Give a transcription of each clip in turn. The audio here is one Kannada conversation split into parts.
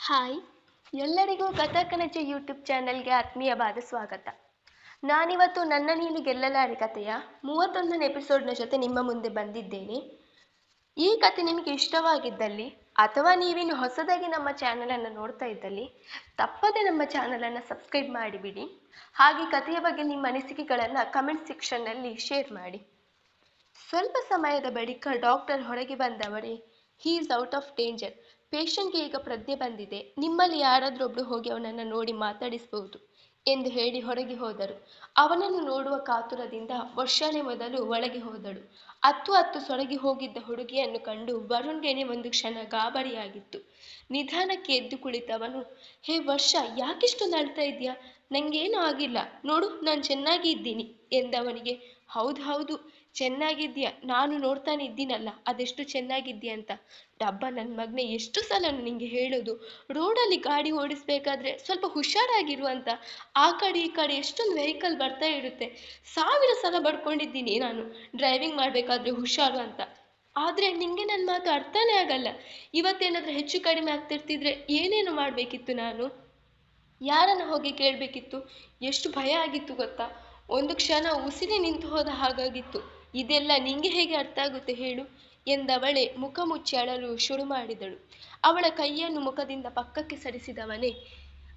ಹಾಯ್, ಎಲ್ಲರಿಗೂ ಕಥಾಕನಜ ಯೂಟ್ಯೂಬ್ ಚಾನೆಲ್ಗೆ ಆತ್ಮೀಯವಾದ ಸ್ವಾಗತ. ನಾನಿವತ್ತು ನನ್ನ ನೀನು ಗೆಲ್ಲಲಾರೆ ಕಥೆಯ 31ನೇ ಎಪಿಸೋಡ್ನ ಜೊತೆ ನಿಮ್ಮ ಮುಂದೆ ಬಂದಿದ್ದೇನೆ. ಈ ಕತೆ ನಿಮಗೆ ಇಷ್ಟವಾಗಿದ್ದಲ್ಲಿ ಅಥವಾ ನೀವಿನ್ನು ಹೊಸದಾಗಿ ನಮ್ಮ ಚಾನಲನ್ನು ನೋಡ್ತಾ ಇದ್ದಲ್ಲಿ ತಪ್ಪದೆ ನಮ್ಮ ಚಾನಲನ್ನು ಸಬ್ಸ್ಕ್ರೈಬ್ ಮಾಡಿಬಿಡಿ. ಹಾಗೆ ಕಥೆಯ ಬಗ್ಗೆ ನಿಮ್ಮ ಅನಿಸಿಕೆಗಳನ್ನು ಕಮೆಂಟ್ ಸೆಕ್ಷನ್ನಲ್ಲಿ ಶೇರ್ ಮಾಡಿ. ಸ್ವಲ್ಪ ಸಮಯದ ಬಳಿಕ ಡಾಕ್ಟರ್ ಹೊರಗೆ ಬಂದವರೇ, he is out of danger. ಪೇಷಂಟ್ಗೆ ಈಗ ಪ್ರಜ್ಞೆ ಬಂದಿದೆ. ನಿಮ್ಮಲ್ಲಿ ಯಾರಾದ್ರೊಬ್ರು ಹೋಗಿ ಅವನನ್ನು ನೋಡಿ ಮಾತಾಡಿಸಬಹುದು ಎಂದು ಹೇಳಿ ಹೊರಗೆ ಹೋದರು. ಅವನನ್ನು ನೋಡುವ ಕಾತುರದಿಂದ ವರ್ಷಾನೆ ಮೊದಲು ಒಳಗೆ ಹೋದಳು. ಹತ್ತು ಸೊರಗಿ ಹೋಗಿದ್ದ ಹುಡುಗಿಯನ್ನು ಕಂಡು ವರುಣ್ಗೆನೆ ಒಂದು ಕ್ಷಣ ಗಾಬರಿಯಾಗಿತ್ತು. ನಿಧಾನಕ್ಕೆ ಎದ್ದು ಕುಳಿತವನು, ಹೇ ವರ್ಷ, ಯಾಕಿಷ್ಟೊಂದು ಅಳ್ತಾ ಇದೆಯಾ? ನಂಗೇನೂ ಆಗಿಲ್ಲ ನೋಡು, ನಾನು ಚೆನ್ನಾಗಿ ಇದ್ದೀನಿ ಎಂದವನಿಗೆ. ಹೌದು ಚೆನ್ನಾಗಿದ್ದೀಯ, ನಾನು ನೋಡ್ತಾನೆ ಇದ್ದೀನಲ್ಲ ಅದೆಷ್ಟು ಚೆನ್ನಾಗಿದ್ದೀಯ ಅಂತ. ಡಬ್ಬ ನನ್ನ ಮಗನೇ, ಎಷ್ಟು ಸಲ ನಿಂಗೆ ಹೇಳೋದು, ರೋಡಲ್ಲಿ ಗಾಡಿ ಓಡಿಸ್ಬೇಕಾದ್ರೆ ಸ್ವಲ್ಪ ಹುಷಾರಾಗಿರು ಅಂತ. ಆ ಕಡೆ ಈ ಕಡೆ ಎಷ್ಟೊಂದು ವೆಹಿಕಲ್ ಬರ್ತಾ ಇರುತ್ತೆ. 1000 ಸಲ ಬಡ್ಕೊಂಡಿದ್ದೀನಿ ನಾನು ಡ್ರೈವಿಂಗ್ ಮಾಡಬೇಕಾದ್ರೆ ಹುಷಾರು ಅಂತ. ಆದರೆ ನಿಂಗೆ ನನ್ನ ಮಾತು ಅರ್ಥನೇ ಆಗಲ್ಲ. ಇವತ್ತೇನಾದ್ರೂ ಹೆಚ್ಚು ಕಡಿಮೆ ಆಗ್ತಿರ್ತಿದ್ರೆ ಏನೇನು ಮಾಡಬೇಕಿತ್ತು ನಾನು? ಯಾರನ್ನು ಹೋಗಿ ಕೇಳಬೇಕಿತ್ತು? ಎಷ್ಟು ಭಯ ಆಗಿತ್ತು ಗೊತ್ತಾ? ಒಂದು ಕ್ಷಣ ಉಸಿರೇ ನಿಂತು ಹೋದ ಹಾಗಾಗಿತ್ತು. ಇದೆಲ್ಲ ನಿಂಗೆ ಹೇಗೆ ಅರ್ಥ ಆಗುತ್ತೆ ಹೇಳು ಎಂದವಳೆ ಮುಖ ಮುಚ್ಚಿ ಅಳಲು ಶುರು ಮಾಡಿದಳು. ಅವಳ ಕೈಯನ್ನು ಮುಖದಿಂದ ಪಕ್ಕಕ್ಕೆ ಸರಿಸಿದವನೇ,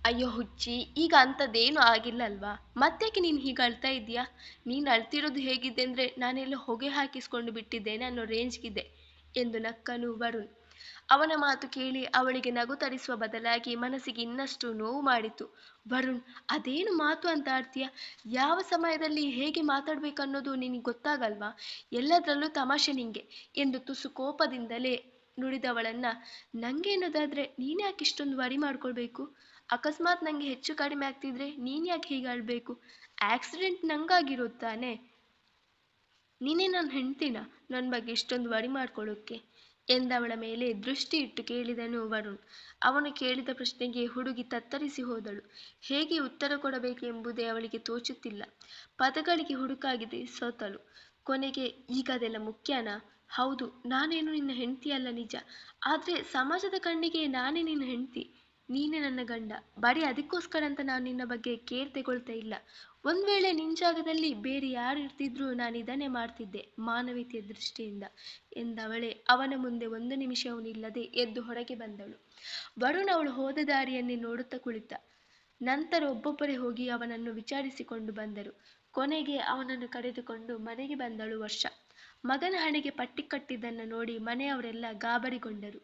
ಅಯ್ಯೋ ಹುಚ್ಚಿ, ಈಗ ಅಂಥದ್ದೇನು ಆಗಿಲ್ಲ ಅಲ್ವಾ? ಮತ್ತೇಕೆ ನೀನು ಹೀಗೆ ಅಳ್ತಾ ಇದೀಯಾ? ನೀನು ಅಳ್ತಿರೋದು ಹೇಗಿದೆ ಅಂದರೆ ನಾನೆಲ್ಲ ಹೊಗೆ ಹಾಕಿಸ್ಕೊಂಡು ಬಿಟ್ಟಿದ್ದೇನೆ ಅನ್ನೋ ರೇಂಜ್ಗಿದೆ ಎಂದು ನಕ್ಕನು ವರುಣ್. ಅವನ ಮಾತು ಕೇಳಿ ಅವಳಿಗೆ ನಗು ತರಿಸುವ ಬದಲಾಗಿ ಮನಸ್ಸಿಗೆ ಇನ್ನಷ್ಟು ನೋವು ಮಾಡಿತು. ವರುಣ್, ಅದೇನು ಮಾತು ಅಂತ ಆಡ್ತೀಯ? ಯಾವ ಸಮಯದಲ್ಲಿ ಹೇಗೆ ಮಾತಾಡ್ಬೇಕನ್ನೋದು ನಿನಗೆ ಗೊತ್ತಾಗಲ್ವಾ? ಎಲ್ಲದರಲ್ಲೂ ತಮಾಷೆ ನಿಂಗೆ ಎಂದು ತುಸು ಕೋಪದಿಂದಲೇ ನುಡಿದವಳನ್ನ, ನಂಗೇನೋದಾದ್ರೆ ನೀನು ಯಾಕೆ ಇಷ್ಟೊಂದು ವರಿ ಮಾಡ್ಕೊಳ್ಬೇಕು? ಅಕಸ್ಮಾತ್ ನಂಗೆ ಹೆಚ್ಚು ಕಡಿಮೆ ಆಗ್ತಿದ್ರೆ ನೀನು ಯಾಕೆ ಹೀಗೆ ಆಡ್ಬೇಕು? ಆಕ್ಸಿಡೆಂಟ್ ನಂಗಾಗಿರುತ್ತಾನೆ, ನೀನೇ ನನ್ನ ಹೆಂಡ್ತಿನ ನನ್ನ ಬಗ್ಗೆ ಇಷ್ಟೊಂದು ವರಿ ಮಾಡ್ಕೊಳ್ಳೋಕ್ಕೆ ಎಂದವಳ ಮೇಲೆ ದೃಷ್ಟಿ ಇಟ್ಟು ಕೇಳಿದನು ವರುಣ್. ಅವನು ಕೇಳಿದ ಪ್ರಶ್ನೆಗೆ ಹುಡುಗಿ ತತ್ತರಿಸಿ ಹೋದಳು. ಹೇಗೆ ಉತ್ತರ ಕೊಡಬೇಕು ಎಂಬುದೇ ಅವಳಿಗೆ ತೋಚುತ್ತಿಲ್ಲ. ಪದಗಳಿಗೆ ಹುಡುಕಾಗಿದೆ ಸೋತಳು. ಕೊನೆಗೆ, ಈಗ ಅದೆಲ್ಲ ಮುಖ್ಯನಾ? ಹೌದು, ನಾನೇನು ನಿನ್ನ ಹೆಂಡತಿ ಅಲ್ಲ ನಿಜ. ಆದರೆ ಸಮಾಜದ ಕಣ್ಣಿಗೆ ನಾನೇ ನಿನ್ನ ಹೆಂಡತಿ, ನೀನೇ ನನ್ನ ಗಂಡ. ಬರೀ ಅದಕ್ಕೋಸ್ಕರ ಅಂತ ನಾನು ನಿನ್ನ ಬಗ್ಗೆ ಕೇರ್ ತಗೊಳ್ತಾ ಇಲ್ಲ. ಒಂದು ವೇಳೆ ನಿನ್ನ ಜಾಗದಲ್ಲಿ ಬೇರೆ ಯಾರು ಇರ್ತಿದ್ರೂ ನಾನು ಇದನ್ನೇ ಮಾಡ್ತಿದ್ದೆ, ಮಾನವೀಯತೆಯ ದೃಷ್ಟಿಯಿಂದ ಎಂದವಳೆ ಅವನ ಮುಂದೆ ಒಂದು ನಿಮಿಷವೂ ನಿಲ್ಲದೆ ಎದ್ದು ಹೊರಗೆ ಬಂದಳು. ವರುಣ್ ಅವಳು ಹೋದ ದಾರಿಯನ್ನೇ ನೋಡುತ್ತಾ ಕುಳಿತ. ನಂತರ ಒಬ್ಬೊಬ್ಬರೇ ಹೋಗಿ ಅವನನ್ನು ವಿಚಾರಿಸಿಕೊಂಡು ಬಂದರು. ಕೊನೆಗೆ ಅವನನ್ನು ಕರೆದುಕೊಂಡು ಮನೆಗೆ ಬಂದಳು ವರ್ಷ. ಮಗನ ಹಣೆಗೆ ಪಟ್ಟಿ ಕಟ್ಟಿದ್ದನ್ನು ನೋಡಿ ಮನೆಯವರೆಲ್ಲ ಗಾಬರಿಗೊಂಡರು.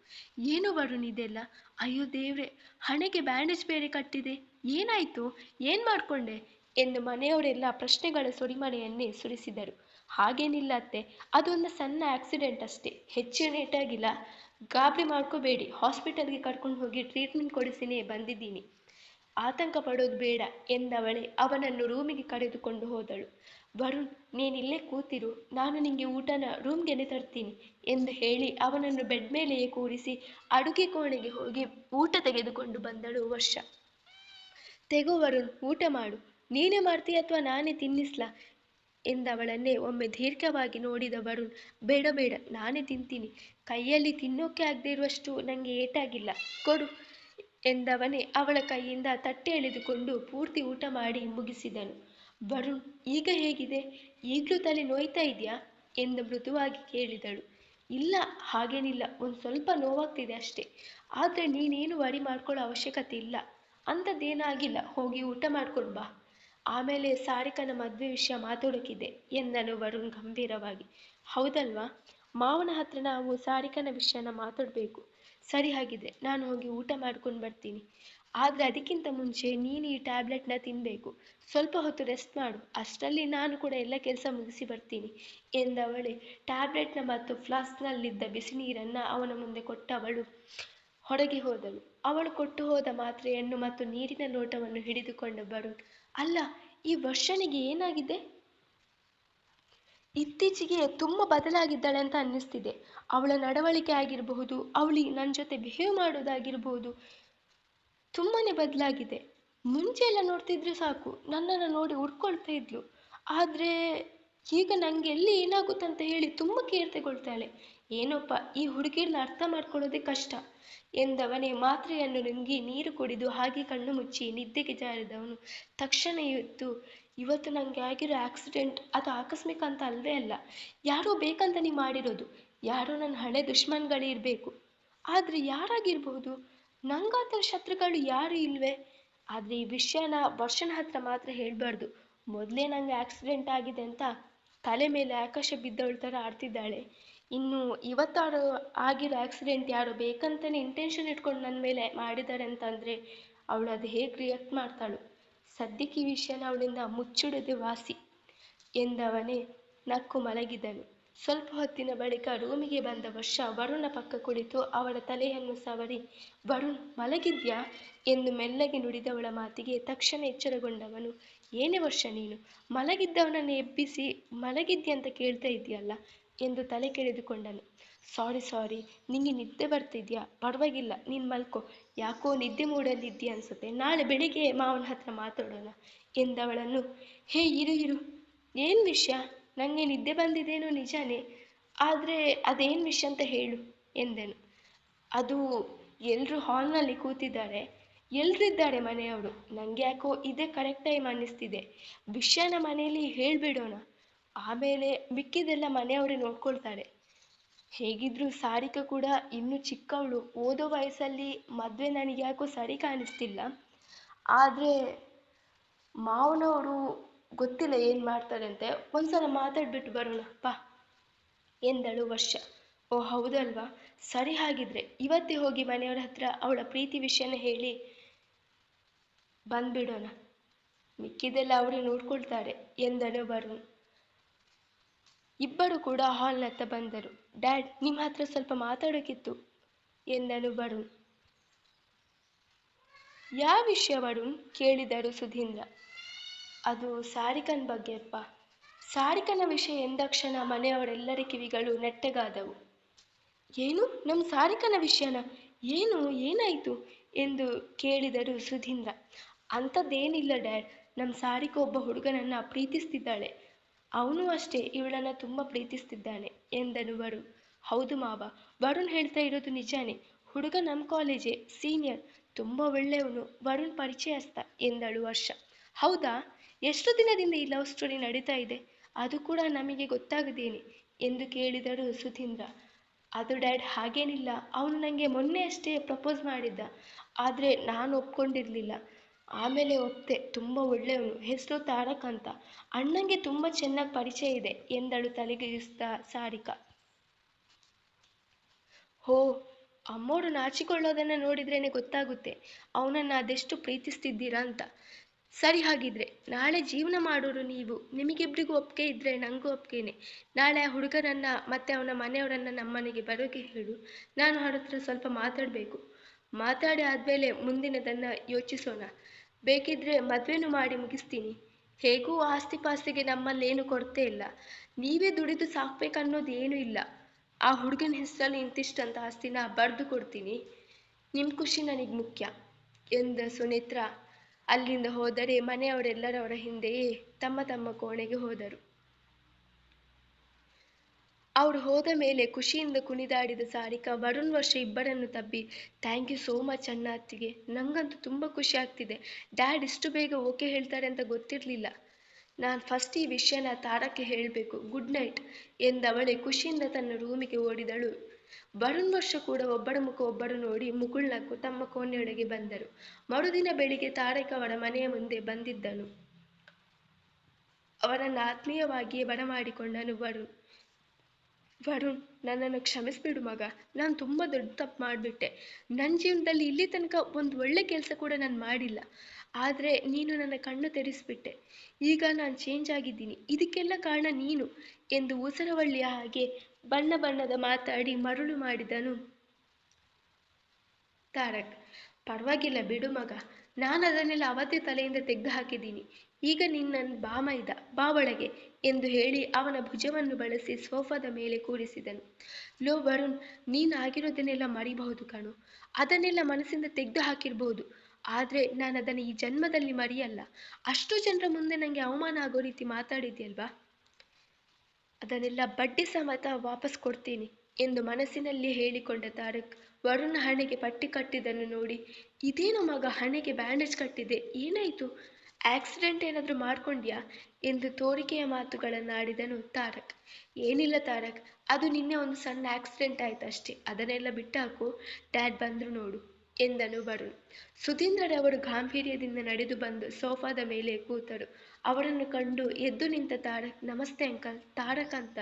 ಏನು ವರುಣ್ ಇದೆಲ್ಲ? ಅಯ್ಯೋ ದೇವ್ರೆ, ಹಣೆಗೆ ಬ್ಯಾಂಡೇಜ್ ಬೇರೆ ಕಟ್ಟಿದೆ, ಏನಾಯ್ತು? ಏನ್ ಮಾಡ್ಕೊಂಡೆ ಎಂದು ಮನೆಯವರೆಲ್ಲ ಪ್ರಶ್ನೆಗಳ ಸುರಿಮಳೆಯನ್ನೇ ಸುರಿಸಿದರು. ಹಾಗೇನಿಲ್ಲ ಅತ್ತೆ, ಅದೊಂದು ಸಣ್ಣ ಆಕ್ಸಿಡೆಂಟ್ ಅಷ್ಟೇ, ಹೆಚ್ಚೇನೇಟಾಗಿಲ್ಲ, ಗಾಬರಿ ಮಾಡ್ಕೋಬೇಡಿ, ಹಾಸ್ಪಿಟಲ್ಗೆ ಕರ್ಕೊಂಡು ಹೋಗಿ ಟ್ರೀಟ್ಮೆಂಟ್ ಕೊಡಿಸಿನೇ ಬಂದಿದ್ದೀನಿ, ಆತಂಕ ಪಡೋದು ಬೇಡ ಎಂದವಳೆ ಅವನನ್ನು ರೂಮಿಗೆ ಕರೆದುಕೊಂಡು ಹೋದಳು. ವರುಣ್, ನೀನಿಲ್ಲೇ ಕೂತಿರು, ನಾನು ನಿಂಗೆ ಊಟನ ರೂಮ್ಗೆನೆ ತರ್ತೀನಿ ಎಂದು ಹೇಳಿ ಅವನನ್ನು ಬೆಡ್ ಮೇಲೆಯೇ ಕೂರಿಸಿ ಅಡುಗೆ ಕೋಣೆಗೆ ಹೋಗಿ ಊಟ ತೆಗೆದುಕೊಂಡು ಬಂದಳು ವರ್ಷ. ತೆಗೋ ವರುಣ್, ಊಟ ಮಾಡು. ನೀನೇ ಮಾಡ್ತೀಯ ಅಥವಾ ನಾನೇ ತಿನ್ನಿಸ್ಲಾ ಎಂದವಳನ್ನೇ ಒಮ್ಮೆ ದೀರ್ಘವಾಗಿ ನೋಡಿದ ವರುಣ್, ಬೇಡ ನಾನೇ ತಿಂತೀನಿ, ಕೈಯಲ್ಲಿ ತಿನ್ನೋಕೆ ಆಗದೆ ಇರುವಷ್ಟು ನನಗೆ ಏಟಾಗಿಲ್ಲ, ಕೊಡು ಎಂದವನೇ ಅವಳ ಕೈಯಿಂದ ತಟ್ಟೆ ಎಳೆದುಕೊಂಡು ಪೂರ್ತಿ ಊಟ ಮಾಡಿ ಮುಗಿಸಿದನು. ವರುಣ್, ಈಗ ಹೇಗಿದೆ? ಈಗಲೂ ತಲೆ ನೋಯ್ತಾ ಇದೆಯಾ ಎಂದು ಮೃದುವಾಗಿ ಕೇಳಿದಳು. ಇಲ್ಲ, ಹಾಗೇನಿಲ್ಲ, ಒಂದು ಸ್ವಲ್ಪ ನೋವಾಗ್ತಿದೆ ಅಷ್ಟೇ. ಆದರೆ ನೀನೇನು ವರಿ ಮಾಡ್ಕೊಳ್ಳೋ ಅವಶ್ಯಕತೆ ಇಲ್ಲ, ಅಂಥದ್ದೇನಾಗಿಲ್ಲ, ಹೋಗಿ ಊಟ ಮಾಡ್ಕೊಂಡು ಬಾ, ಆಮೇಲೆ ಸಾರಿಕನ ಮದುವೆ ವಿಷಯ ಮಾತಾಡೋಕ್ಕಿದೆ ಎಂದನು ವರುಣ್ ಗಂಭೀರವಾಗಿ. ಹೌದಲ್ವಾ? ಮಾವನ ಹತ್ರ ನಾವು ಸಾರಿಕನ ವಿಷಯನ ಮಾತಾಡಬೇಕು. ಸರಿ, ಹಾಗಿದ್ರೆ ನಾನು ಹೋಗಿ ಊಟ ಮಾಡ್ಕೊಂಡು ಬರ್ತೀನಿ. ಆದರೆ ಅದಕ್ಕಿಂತ ಮುಂಚೆ ನೀನು ಈ ಟ್ಯಾಬ್ಲೆಟ್ನ ತಿನ್ನಬೇಕು. ಸ್ವಲ್ಪ ಹೊತ್ತು ರೆಸ್ಟ್ ಮಾಡು, ಅಷ್ಟರಲ್ಲಿ ನಾನು ಕೂಡ ಎಲ್ಲ ಕೆಲಸ ಮುಗಿಸಿ ಬರ್ತೀನಿ ಎಂದವಳೆ ಟ್ಯಾಬ್ಲೆಟ್ನ ಮತ್ತು ಫ್ಲಾಸ್ಕ್ನಲ್ಲಿದ್ದ ಬಿಸಿ ನೀರನ್ನು ಅವನ ಮುಂದೆ ಕೊಟ್ಟವಳು ಹೊರಗೆ ಹೋದಳು. ಅವಳು ಕೊಟ್ಟು ಹೋದ ಮಾತ್ರೆಯನ್ನು ಮತ್ತು ನೀರಿನ ಲೋಟವನ್ನು ಹಿಡಿದುಕೊಂಡ ವರುಣ್, ಅಲ್ಲ, ಈ ವರ್ಷನಿಗೆ ಏನಾಗಿದೆ? ಇತ್ತೀಚೆಗೆ ತುಂಬ ಬದಲಾಗಿದ್ದಾಳೆ ಅಂತ ಅನ್ನಿಸ್ತಿದೆ. ಅವಳ ನಡವಳಿಕೆ ಆಗಿರಬಹುದು, ಅವಳು ನನ್ನ ಜೊತೆ ಬಿಹೇವ್ ಮಾಡೋದಾಗಿರ್ಬೋದು, ತುಂಬಾನೇ ಬದಲಾಗಿದೆ. ಮುಂಚೆ ಎಲ್ಲ ನೋಡ್ತಿದ್ರೆ ಸಾಕು, ನನ್ನನ್ನು ನೋಡಿ ಉಡ್ಕೊಳ್ತಾ ಇದ್ಲು. ಆದರೆ ಈಗ ನನಗೆ ಎಲ್ಲಿ ಏನಾಗುತ್ತಂತ ಹೇಳಿ ತುಂಬ ಕೇರ್ ತಗೊಳ್ತಾಳೆ. ಏನೋಪ್ಪ ಈ ಹುಡುಗಿರ್ನ ಅರ್ಥ ಮಾಡ್ಕೊಳ್ಳೋದೇ ಕಷ್ಟ ಎಂದವನೇ ಮಾತ್ರೆಯನ್ನು ನುಂಗಿ ನೀರು ಕುಡಿದು ಹಾಗೆ ಕಣ್ಣು ಮುಚ್ಚಿ ನಿದ್ದೆಗೆ ಜಾರಿದವನು ತಕ್ಷಣ ಇವತ್ತು ನನಗೆ ಆಗಿರೋ ಆಕ್ಸಿಡೆಂಟ್ ಅದು ಆಕಸ್ಮಿಕ ಅಂತ ಅಲ್ವೇ ಅಲ್ಲ, ಯಾರೋ ಬೇಕಂತ ಮಾಡಿರೋದು, ಯಾರೋ ನನ್ನ ಹಳೆ ದುಶ್ಮನ್ಗಳೇ ಇರಬೇಕು. ಆದರೆ ಯಾರಾಗಿರ್ಬೋದು? ನಂಗಾತ ಶತ್ರುಗಳು ಯಾರು ಇಲ್ವೇ? ಆದರೆ ಈ ವಿಷಯನ ವರ್ಷನ ಹತ್ರ ಮಾತ್ರ ಹೇಳಬಾರ್ದು. ಮೊದಲೇ ನಂಗೆ ಆಕ್ಸಿಡೆಂಟ್ ಆಗಿದೆ ಅಂತ ತಲೆ ಮೇಲೆ ಆಕಾಶ ಬಿದ್ದವಳ ಥರ ಆಡ್ತಿದ್ದಾಳೆ. ಇನ್ನು ಇವತ್ತಾರು ಆಗಿರೋ ಆಕ್ಸಿಡೆಂಟ್ ಯಾರೋ ಬೇಕಂತಲೇ ಇಂಟೆನ್ಷನ್ ಇಟ್ಕೊಂಡು ನನ್ನ ಮೇಲೆ ಮಾಡಿದ್ದಾರೆ ಅಂತಂದರೆ ಅವಳು ಅದು ಹೇಗೆ ರಿಯಾಕ್ಟ್ ಮಾಡ್ತಾಳು? ಸದ್ಯಕ್ಕೆ ಈ ವಿಷಯನ ಅವಳಿಂದ ಮುಚ್ಚಿಡೋದೇ ವಾಸಿ ಎಂದವನೇ ನಕ್ಕು ಮಲಗಿದನು. ಸ್ವಲ್ಪ ಹೊತ್ತಿನ ಬಳಿಕ ರೂಮಿಗೆ ಬಂದ ವರ್ಷ ವರುಣ ಪಕ್ಕ ಕುಳಿತು ಅವಳ ತಲೆಯನ್ನು ಸವರಿ, ವರುಣ್ ಮಲಗಿದ್ಯಾ ಎಂದು ಮೆಲ್ಲಗೆ ನುಡಿದವಳ ಮಾತಿಗೆ ತಕ್ಷಣ ಎಚ್ಚರಗೊಂಡವನು, ಏನೇ ವರ್ಷ ನೀನು ಮಲಗಿದ್ದವನನ್ನು ಎಬ್ಬಿಸಿ ಮಲಗಿದ್ಯಾ ಅಂತ ಕೇಳ್ತಾ ಇದೆಯಲ್ಲ ಎಂದು ತಲೆ ಕೆಳೆದುಕೊಂಡನು. ಸಾರಿ, ನಿಂಗೆ ನಿದ್ದೆ ಬರ್ತಿದ್ಯಾ? ಪರವಾಗಿಲ್ಲ, ನೀನು ಮಲ್ಕೋ. ಯಾಕೋ ನಿದ್ದೆ ಮೂಡಲ್ಲಿದ್ದೀಯ ಅನ್ಸುತ್ತೆ, ನಾಳೆ ಬೆಳಿಗ್ಗೆ ಮಾವನ ಹತ್ರ ಮಾತಾಡೋಣ ಎಂದವಳನ್ನು, ಹೇ ಇರು, ಏನು ವಿಷಯ? ನನಗೆ ನಿದ್ದೆ ಬಂದಿದ್ದೇನೋ ನಿಜಾನೇ, ಆದರೆ ಅದೇನು ವಿಷಯ ಅಂತ ಹೇಳು ಎಂದನು. ಅದು ಎಲ್ಲರೂ ಹಾಲ್ನಲ್ಲಿ ಕೂತಿದ್ದಾರೆ, ಎಲ್ರಿದ್ದಾರೆ ಮನೆಯವರು. ನನಗೆ ಯಾಕೋ ಇದೇ ಕರೆಕ್ಟ್ ಟೈಮ್ ಅನ್ನಿಸ್ತಿದೆ. ವಿಷಯನ ಮನೆಯಲ್ಲಿ ಹೇಳಿಬಿಡೋಣ, ಆಮೇಲೆ ಮಿಕ್ಕಿದೆಲ್ಲ ಮನೆಯವರೇ ನೋಡ್ಕೊಳ್ತಾರೆ. ಹೇಗಿದ್ರು ಸಾರಿಕಾ ಕೂಡ ಇನ್ನೂ ಚಿಕ್ಕವಳು, ಓದೋ ವಯಸ್ಸಲ್ಲಿ ಮದುವೆ ನನಗೆ ಯಾಕೋ ಸರಿ ಕಾಣಿಸ್ತಿಲ್ಲ. ಆದರೆ ಮಾವನವರು ಗೊತ್ತಿಲ್ಲ ಏನು ಮಾಡ್ತಾರಂತೆ, ಒಂದ್ಸಲ ಮಾತಾಡ್ಬಿಟ್ಟು ಬರೋಣ ಬಾ ಎಂದಳು ವರ್ಷ. ಓ ಹೌದಲ್ವಾ, ಸರಿ, ಹಾಗಿದ್ರೆ ಇವತ್ತೇ ಹೋಗಿ ಮನೆಯವರ ಹತ್ರ ಅವಳ ಪ್ರೀತಿ ವಿಷಯನ ಹೇಳಿ ಬಂದ್ಬಿಡೋಣ, ಮಿಕ್ಕಿದೆಲ್ಲ ಅವರೇ ನೋಡ್ಕೊಳ್ತಾರೆ ಎಂದನು ವರುಣ್. ಇಬ್ಬರು ಕೂಡ ಹಾಲ್ನತ್ತ ಬಂದರು. ಡ್ಯಾಡ್, ನಿಮ್ಮ ಹತ್ರ ಸ್ವಲ್ಪ ಮಾತಾಡೋಕ್ಕಿತ್ತು ಎಂದನು ವರುಣ್. ಯಾವ ವಿಷಯ ವರುಣ್ ಕೇಳಿದರು ಸುಧೀಂದ್ರ. ಅದು ಸಾರಿಕನ ಬಗ್ಗೆ ಅಪ್ಪ. ಸಾರಿಕನ ವಿಷಯ ಎಂದಾಕ್ಷಣ ಮನೆಯವರೆಲ್ಲರ ಕಿವಿಗಳು ನೆಟ್ಟಗಾದವು. ಏನು, ನಮ್ಮ ಸಾರಿಕನ ವಿಷಯನ? ಏನಾಯಿತು ಎಂದು ಕೇಳಿದರು ಸುಧೀಂದ್ರ. ಅಂಥದ್ದೇನಿಲ್ಲ ಡ್ಯಾಡ್, ನಮ್ಮ ಸಾರಿಕ ಒಬ್ಬ ಹುಡುಗನನ್ನು ಪ್ರೀತಿಸ್ತಿದ್ದಾಳೆ, ಅವನು ಅಷ್ಟೇ ಇವಳನ್ನು ತುಂಬ ಪ್ರೀತಿಸ್ತಿದ್ದಾನೆ ಎಂದನು ವರುಣ್. ಹೌದು ಮಾವ, ವರುಣ್ ಹೇಳ್ತಾ ಇರೋದು ನಿಜಾನೇ. ಹುಡುಗ ನಮ್ಮ ಕಾಲೇಜೇ, ಸೀನಿಯರ್, ತುಂಬ ಒಳ್ಳೆಯವನು, ವರುಣ್ ಪರಿಚಯಸ್ಥ ಎಂದಳು ವರ್ಷ. ಹೌದಾ, ಎಷ್ಟು ದಿನದಿಂದ ಈ ಲವ್ ಸ್ಟೋರಿ ನಡೀತಾ ಇದೆ? ಅದು ಕೂಡ ನಮಗೆ ಗೊತ್ತಾಗದೇನೆ ಎಂದು ಕೇಳಿದರು ಸುಧೀಂದ್ರ. ಅದು ಡ್ಯಾಡ್ ಹಾಗೇನಿಲ್ಲ, ಅವನು ನನಗೆ ಮೊನ್ನೆ ಅಷ್ಟೇ ಪ್ರಪೋಸ್ ಮಾಡಿದ್ದ, ಆದರೆ ನಾನು ಒಪ್ಕೊಂಡಿರಲಿಲ್ಲ. ಆಮೇಲೆ ಒಪ್ತೆ, ತುಂಬ ಒಳ್ಳೆಯವನು, ಹೆಸರು ತಾರಕ್ ಅಂತ, ಅಣ್ಣಂಗೆ ತುಂಬ ಚೆನ್ನಾಗಿ ಪರಿಚಯ ಇದೆ ಎಂದಳು ತಲೆಗಿರಿಸ್ತಾ ಸಾರಿಕಾ. ಹೋ, ಅಮ್ಮೋರು ನಾಚಿಕೊಳ್ಳೋದನ್ನು ನೋಡಿದ್ರೇನೆ ಗೊತ್ತಾಗುತ್ತೆ ಅವನನ್ನು ಅದೆಷ್ಟು ಪ್ರೀತಿಸ್ತಿದ್ದೀರಾ ಅಂತ. ಸರಿ, ಹಾಗಿದ್ರೆ ನಾಳೆ ಜೀವನ ಮಾಡೋರು ನೀವು, ನಿಮಗಿಬ್ರಿಗೂ ಒಪ್ಪಿಗೆ ಇದ್ದರೆ ನನಗೂ ಒಪ್ಪಿಗೆನೆ. ನಾಳೆ ಆ ಹುಡುಗರನ್ನು ಮತ್ತು ಅವನ ಮನೆಯವರನ್ನು ನಮ್ಮನೆಗೆ ಬರೋಕೆ ಹೇಳು, ನಾನು ಅವ್ರ ಹತ್ರ ಸ್ವಲ್ಪ ಮಾತಾಡಿ ಆದಮೇಲೆ ಮುಂದಿನದನ್ನು ಯೋಚಿಸೋಣ. ಬೇಕಿದ್ರೆ ಮದುವೆನೂ ಮಾಡಿ ಮುಗಿಸ್ತೀನಿ. ಹೇಗೂ ಆಸ್ತಿ ಪಾಸ್ತಿಗೆ ನಮ್ಮಲ್ಲೇನು ಕೊರತೆ ಇಲ್ಲ, ನೀವೇ ದುಡಿದು ಸಾಕ್ಬೇಕನ್ನೋದು ಏನೂ ಇಲ್ಲ. ಆ ಹುಡುಗನ ಹೆಸರಲ್ಲಿ ಇಂತಿಷ್ಟಂತ ಆಸ್ತಿನ ಬರೆದು ಕೊಡ್ತೀನಿ, ನಿಮ್ಮ ಖುಷಿ ನನಗೆ ಮುಖ್ಯ ಎಂದ ಸುನೇತ್ರ ಅಲ್ಲಿಂದ ಹೋದರೆ ಮನೆಯವರೆಲ್ಲರವರ ಹಿಂದೆಯೇ ತಮ್ಮ ತಮ್ಮ ಕೋಣೆಗೆ ಹೋದರು. ಅವರು ಹೋದ ಮೇಲೆ ಖುಷಿಯಿಂದ ಕುಣಿದಾಡಿದ ಸಾರಿಕಾ ವರುಣ್ ವರ್ಷ ಇಬ್ಬರನ್ನು ತಬ್ಬಿ, ಥ್ಯಾಂಕ್ ಯು ಸೋ ಮಚ್ ಅಣ್ಣ ಅತ್ತಿಗೆ, ನಂಗಂತೂ ತುಂಬ ಖುಷಿ ಆಗ್ತಿದೆ. ಡ್ಯಾಡ್ ಇಷ್ಟು ಬೇಗ ಓಕೆ ಹೇಳ್ತಾರೆ ಅಂತ ಗೊತ್ತಿರಲಿಲ್ಲ. ನಾನು ಫಸ್ಟ್ ಈ ವಿಷಯನ ತಾರಕ್ಕೆ ಹೇಳಬೇಕು. ಗುಡ್ ನೈಟ್ ಎಂದವಳೆ ಖುಷಿಯಿಂದ ತನ್ನ ರೂಮಿಗೆ ಓಡಿದಳು. ವರುಣ್ ವರ್ಷ ಕೂಡ ಒಬ್ಬರ ಮುಖ ಒಬ್ಬರು ನೋಡಿ ಮುಗುಳ್ನಕ್ಕು ತಮ್ಮ ಕೋಣೆಯೊಳಗೆ ಬಂದರು. ಮರುದಿನ ಬೆಳಿಗ್ಗೆ ತಾರಕ್ ಅವರ ಮನೆಯ ಮುಂದೆ ಬಂದಿದ್ದನು. ಅವರನ್ನು ಆತ್ಮೀಯವಾಗಿಯೇ ಬರಮಾಡಿಕೊಂಡನು ವರುಣ್, ನನ್ನನ್ನು ಕ್ಷಮಿಸ್ಬಿಡು ಮಗ, ನಾನು ತುಂಬ ದೊಡ್ಡ ತಪ್ಪು ಮಾಡಿಬಿಟ್ಟೆ. ನನ್ನ ಜೀವನದಲ್ಲಿ ಇಲ್ಲಿ ತನಕ ಒಂದು ಒಳ್ಳೆ ಕೆಲಸ ಕೂಡ ನಾನು ಮಾಡಿಲ್ಲ, ಆದರೆ ನೀನು ನನ್ನ ಕಣ್ಣು ತೆರೆಸಿಬಿಟ್ಟೆ. ಈಗ ನಾನು ಚೇಂಜ್ ಆಗಿದ್ದೀನಿ, ಇದಕ್ಕೆಲ್ಲ ಕಾರಣ ನೀನು ಎಂದು ಉಸಿರವಳ್ಳಿಯ ಹಾಗೆ ಬಣ್ಣದ ಮಾತಾಡಿ ಮರುಳು ಮಾಡಿದನು ತಾರಕ್. ಪರವಾಗಿಲ್ಲ ಬಿಡು ಮಗ, ನಾನು ಅದನ್ನೆಲ್ಲ ಅವತ್ತೇ ತಲೆಯಿಂದ ತೆಗೆದು ಹಾಕಿದ್ದೀನಿ. ಈಗ ನಿನ್ನ ಬಾ ಒಳಗೆ ಎಂದು ಹೇಳಿ ಅವನ ಭುಜವನ್ನು ಬಳಸಿ ಸೋಫಾದ ಮೇಲೆ ಕೂರಿಸಿದನು. ಲೋ ವರುಣ್, ನೀನು ಆಗಿರೋದನ್ನೆಲ್ಲ ಮರಿಬಹುದು ಕಣು, ಅದನ್ನೆಲ್ಲ ಮನಸ್ಸಿಂದ ತೆಗೆದು ಹಾಕಿರ್ಬೋದು, ಆದರೆ ನಾನು ಅದನ್ನು ಈ ಜನ್ಮದಲ್ಲಿ ಮರೆಯಲ್ಲ. ಅಷ್ಟು ಜನರ ಮುಂದೆ ನನಗೆ ಅವಮಾನ ಆಗೋ ರೀತಿ ಮಾತಾಡಿದ್ಯಲ್ವಾ, ಅದನ್ನೆಲ್ಲ ಬಡ್ಡಿ ಸಮೇತ ವಾಪಸ್ ಕೊಡ್ತೀನಿ ಎಂದು ಮನಸ್ಸಿನಲ್ಲಿ ಹೇಳಿಕೊಂಡ ತಾರಕ್ ವರುಣ ಹಣೆಗೆ ಪಟ್ಟಿ ಕಟ್ಟಿದ್ದನ್ನು ನೋಡಿ, ಇದೇನು ಮಗ ಹಣೆಗೆ ಬ್ಯಾಂಡೇಜ್ ಕಟ್ಟಿದೆ, ಏನಾಯ್ತು? ಆಕ್ಸಿಡೆಂಟ್ ಏನಾದರೂ ಮಾಡ್ಕೊಂಡ್ಯಾ ಎಂದು ತೋರಿಕೆಯ ಮಾತುಗಳನ್ನಾಡಿದನು ತಾರಕ್. ಏನಿಲ್ಲ ತಾರಕ್, ಅದು ನಿನ್ನೆ ಒಂದು ಸಣ್ಣ ಆಕ್ಸಿಡೆಂಟ್ ಆಯ್ತಷ್ಟೇ, ಅದನ್ನೆಲ್ಲ ಬಿಟ್ಟಾಕು, ಡ್ಯಾಡ್ ಬಂದ್ರು ನೋಡು ಎಂದನು ವರುಣ್. ಸುಧೀಂದ್ರರವರು ಗಾಂಭೀರ್ಯದಿಂದ ನಡೆದು ಬಂದು ಸೋಫಾದ ಮೇಲೆ ಕೂತರು. ಅವರನ್ನು ಕಂಡು ಎದ್ದು ನಿಂತ ತಾರಕ್, ನಮಸ್ತೆ ಅಂಕಲ್, ತಾರಕ್ ಅಂತ.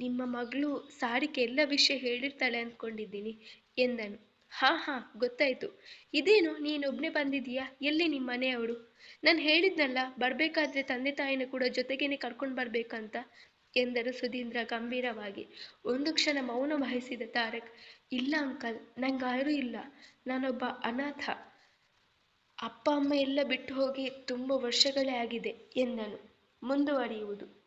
ನಿಮ್ಮ ಮಗಳು ಸಾರಿಕೆ ಎಲ್ಲ ವಿಷಯ ಹೇಳಿರ್ತಾಳೆ ಅಂದ್ಕೊಂಡಿದ್ದೀನಿ ಎಂದನು. ಹಾ ಹಾ, ಗೊತ್ತಾಯ್ತು. ಇದೇನು ನೀನೊಬ್ನೇ ಬಂದಿದೀಯಾ? ಎಲ್ಲಿ ನಿಮ್ಮ ಮನೆಯವರು? ನಾನು ಹೇಳಿದ್ನಲ್ಲ, ಬರ್ಬೇಕಾದ್ರೆ ತಂದೆ ತಾಯಿನ ಕೂಡ ಜೊತೆಗೇನೆ ಕರ್ಕೊಂಡು ಬರ್ಬೇಕಂತ ಎಂದರು ಸುಧೀಂದ್ರ ಗಂಭೀರವಾಗಿ. ಒಂದು ಕ್ಷಣ ಮೌನ ವಹಿಸಿದ ತಾರಕ್, ಇಲ್ಲ ಅಂಕಲ್, ನಂಗಾರೂ ಇಲ್ಲ, ನಾನೊಬ್ಬ ಅನಾಥ, ಅಪ್ಪ ಅಮ್ಮ ಎಲ್ಲ ಬಿಟ್ಟು ಹೋಗಿ ತುಂಬ ವರ್ಷಗಳೇ ಆಗಿದೆ ಎಂದನು. ಮುಂದುವರಿಯುವುದು.